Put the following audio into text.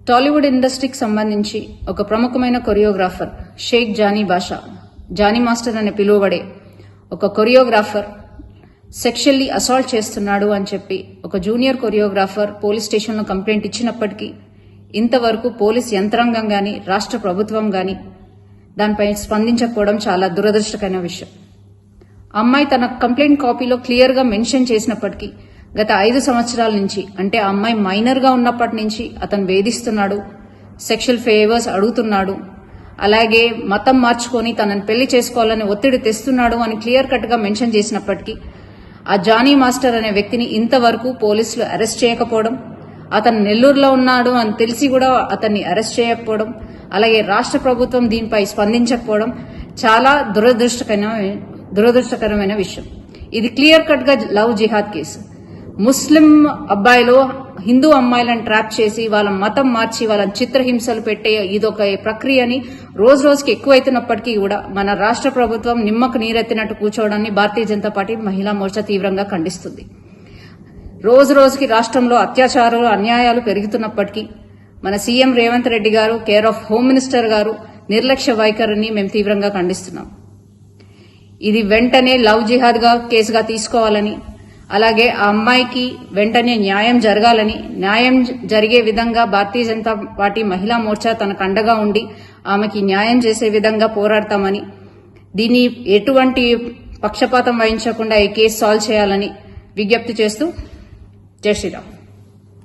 టాలీవుడ్ ఇండస్ట్రీకి సంబంధించి ఒక ప్రముఖమైన కొరియోగ్రాఫర్ షేక్ జానీ బాషా, జానీ మాస్టర్ అని పిలువబడే ఒక కొరియోగ్రాఫర్ సెక్షువల్లీ అసాల్ట్ చేస్తున్నాడు అని చెప్పి ఒక జూనియర్ కొరియోగ్రాఫర్ పోలీస్ స్టేషన్లో కంప్లైంట్ ఇచ్చినప్పటికీ ఇంతవరకు పోలీస్ యంత్రాంగం గాని రాష్ట్ర ప్రభుత్వం గాని దానిపై స్పందించకపోవడం చాలా దురదృష్టకరమైన విషయం. అమ్మాయి తన కంప్లైంట్ కాపీలో క్లియర్ గా మెన్షన్ చేసినప్పటికీ గత 5 సంవత్సరాల నుంచి, అంటే ఆ అమ్మాయి మైనర్ గా ఉన్నప్పటి నుంచి అతను వేధిస్తున్నాడు, సెక్షువల్ ఫేవర్స్ అడుగుతున్నాడు, అలాగే మతం మార్చుకొని తనని పెళ్లి చేసుకోవాలని ఒత్తిడి తెస్తున్నాడు అని క్లియర్ కట్ గా మెన్షన్ చేసినప్పటికీ ఆ జానీ మాస్టర్ అనే వ్యక్తిని ఇంతవరకు పోలీసులు అరెస్ట్ చేయకపోవడం, అతను నెల్లూరులో ఉన్నాడు అని తెలిసి కూడా అతన్ని అరెస్ట్ చేయకపోవడం, అలాగే రాష్ట్ర ప్రభుత్వం దీనిపై స్పందించకపోవడం చాలా దురదృష్టకరమైన విషయం. ఇది క్లియర్ కట్ గా లవ్ జిహాద్ కేసు. ముస్లిం అబ్బాయిలు హిందూ అమ్మాయిలను ట్రాప్ చేసి వాళ్ళ మతం మార్చి వాళ్ళని చిత్రహింసలు పెట్టే ఇదొక ప్రక్రియని రోజు రోజుకి ఎక్కువైతున్నప్పటికీ కూడా మన రాష్ట్ర ప్రభుత్వం నిమ్మకు నీరెత్తినట్టు కూర్చోవడాన్ని భారతీయ జనతా పార్టీ మహిళా మోర్చా తీవ్రంగా ఖండిస్తుంది. రోజు రోజుకి రాష్ట్రంలో అత్యాచారాలు అన్యాయాలు పెరుగుతున్నప్పటికీ మన సీఎం రేవంత్ రెడ్డి గారు, కేర్ ఆఫ్ హోమ్ మినిస్టర్ గారు నిర్లక్ష్య వైఖరిని మేము తీవ్రంగా ఖండిస్తున్నాం. ఇది వెంటనే లవ్ జిహాద్ గా కేసుగా తీసుకోవాలని, అలాగే ఆ అమ్మాయికి వెంటనే న్యాయం జరగాలని, న్యాయం జరిగే విధంగా భారతీయ జనతా పార్టీ మహిళా మోర్చా తనకు అండగా ఉండి ఆమెకి న్యాయం చేసే విధంగా పోరాడతామని, దీన్ని ఎటువంటి పక్షపాతం వహించకుండా ఈ కేసు సాల్వ్ చేయాలని విజ్ఞప్తి చేస్తూ జై శ్రీరామ్.